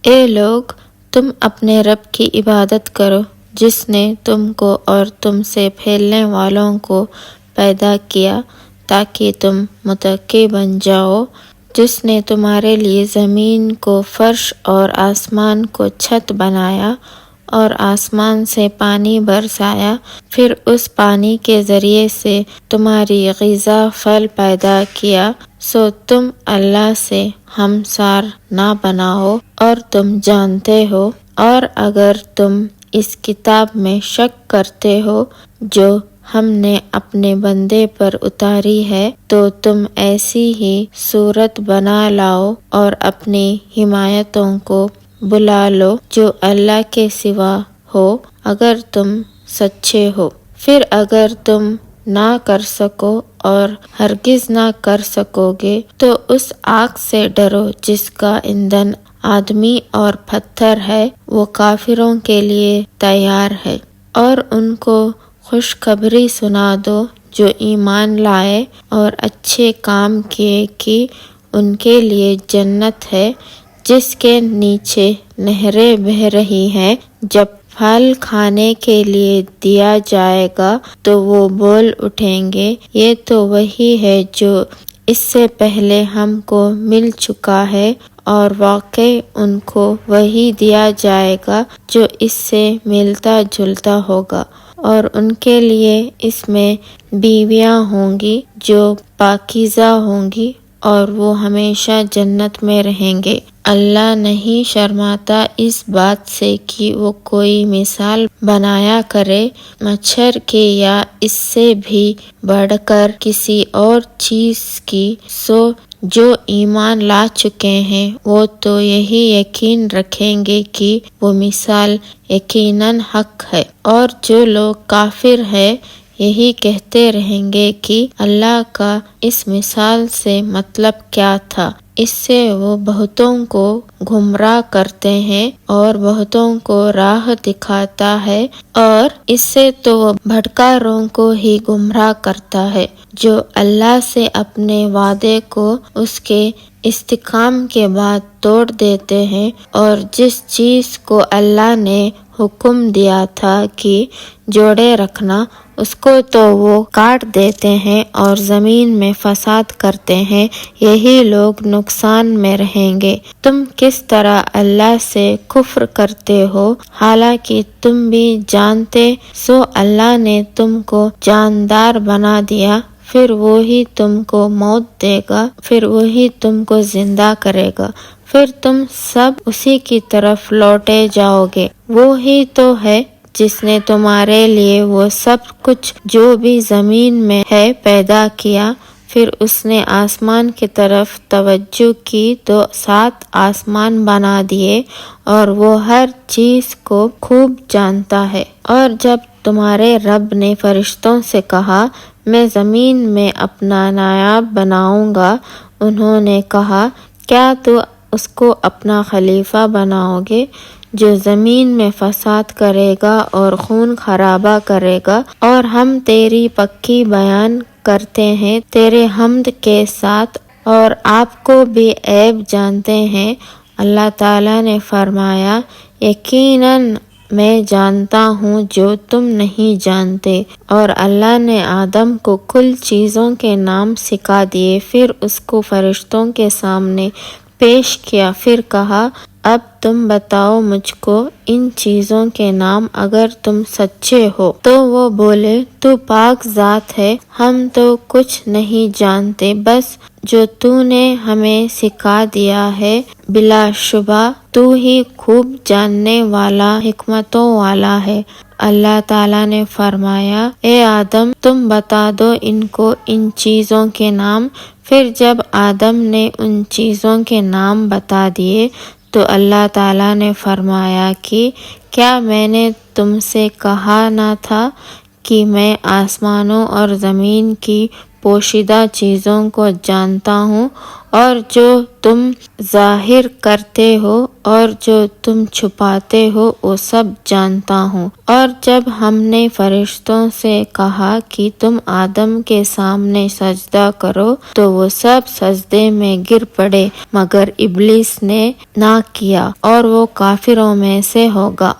اے لوگ، تم اپنے رب کی عبادت کرو جس نے تم کو اور تم سے پھیلنے والوں کو پیدا کیا تاکہ تم متقی بن جاؤ، جس نے تمہارے لیے زمین کو فرش اور آسمان کو چھت بنایا اور آسمان سے پانی برسایا، پھر اس پانی کے ذریعے سے تمہاری غذا پھل پیدا کیا، سو تم اللہ سے ہمسار نہ بناؤ اور تم جانتے ہو۔ اور اگر تم اس کتاب میں شک کرتے ہو جو ہم نے اپنے بندے پر اتاری ہے، تو تم ایسی ہی صورت بنا لاؤ اور اپنی حمایتوں کو بلا لو جو اللہ کے سوا ہو، اگر تم سچے ہو۔ پھر اگر تم نہ کر سکو اور ہرگز نہ کر سکو گے تو اس آگ سے ڈرو جس کا ایندھن آدمی اور پتھر ہے، وہ کافروں کے لیے تیار ہے۔ اور ان کو خوشخبری سنا دو جو ایمان لائے اور اچھے کام کیے کہ ان کے لیے جنت ہے جس کے نیچے نہریں بہہ رہی ہیں۔ جب پھل کھانے کے لیے دیا جائے گا تو وہ بول اٹھیں گے، یہ تو وہی ہے جو اس سے پہلے ہم کو مل چکا ہے، اور واقعی ان کو وہی دیا جائے گا جو اس سے ملتا جلتا ہوگا، اور ان کے لیے اس میں بیویاں ہوں گی جو پاکیزہ ہوں گی، اور وہ ہمیشہ جنت میں رہیں گے۔ اللہ نہیں شرماتا اس بات سے کہ وہ کوئی مثال بنایا کرے مچھر کی یا اس سے بھی بڑھ کر کسی اور چیز کی، سو جو ایمان لا چکے ہیں وہ تو یہی یقین رکھیں گے کہ وہ مثال یقیناً حق ہے، اور جو لوگ کافر ہیں یہی کہتے رہیں گے کہ اللہ کا اس مثال سے مطلب کیا تھا۔ اس سے وہ بہتوں کو گمراہ کرتے ہیں اور بہتوں کو راہ دکھاتا ہے، اور اس سے تو وہ بھٹکاروں کو ہی گمراہ کرتا ہے جو اللہ سے اپنے وعدے کو اس کے استحکام کے بعد توڑ دیتے ہیں، اور جس چیز کو اللہ نے حکم دیا تھا کہ جوڑے رکھنا، اس کو تو وہ کاٹ دیتے ہیں اور زمین میں فساد کرتے ہیں، یہی لوگ نقصان میں رہیں گے۔ تم کس طرح اللہ سے کفر کرتے ہو حالانکہ تم بھی جانتے، سو اللہ نے تم کو جاندار بنا دیا، پھر وہی تم کو موت دے گا، پھر وہی تم کو زندہ کرے گا، پھر تم سب اسی کی طرف لوٹے جاؤ گے۔ وہی تو ہے جس نے تمہارے لیے وہ سب کچھ جو بھی زمین میں ہے پیدا کیا، پھر اس نے آسمان کی طرف توجہ کی تو 7 آسمان بنا دیے، اور وہ ہر چیز کو خوب جانتا ہے۔ اور جب تمہارے رب نے فرشتوں سے کہا میں زمین میں اپنا نائب بناؤں گا، انہوں نے کہا کیا تو اس کو اپنا خلیفہ بناؤ گے جو زمین میں فساد کرے گا اور خون خرابہ کرے گا؟ اور ہم تیری پکی بیان کرتے ہیں تیرے حمد کے ساتھ، اور آپ کو بھی عیب جانتے ہیں۔ اللہ تعالیٰ نے فرمایا یقیناً میں جانتا ہوں جو تم نہیں جانتے، اور اللہ نے آدم کو کل چیزوں کے نام سکھا دیے، پھر اس کو فرشتوں کے سامنے پیش کیا، پھر کہا اب تم بتاؤ مجھ کو ان چیزوں کے نام اگر تم سچے ہو۔ تو وہ بولے تو پاک ذات ہے، ہم تو کچھ نہیں جانتے، بس جو تو نے ہمیں سکھا دیا ہے، بلا شبہ تو ہی خوب جاننے والا حکمتوں والا ہے۔ اللہ تعالیٰ نے فرمایا اے آدم تم بتا دو ان کو ان چیزوں کے نام۔ پھر جب آدم نے ان چیزوں کے نام بتا دیے تو اللہ تعالیٰ نے فرمایا کہ کیا میں نے تم سے کہا نہ تھا کہ میں آسمانوں اور زمین کی پوشیدہ چیزوں کو جانتا ہوں، اور جو تم ظاہر کرتے ہو اور جو تم چھپاتے ہو وہ سب جانتا ہوں۔ اور جب ہم نے فرشتوں سے کہا کہ تم آدم کے سامنے سجدہ کرو تو وہ سب سجدے میں گر پڑے، مگر ابلیس نے نہ کیا اور وہ کافروں میں سے ہوگا۔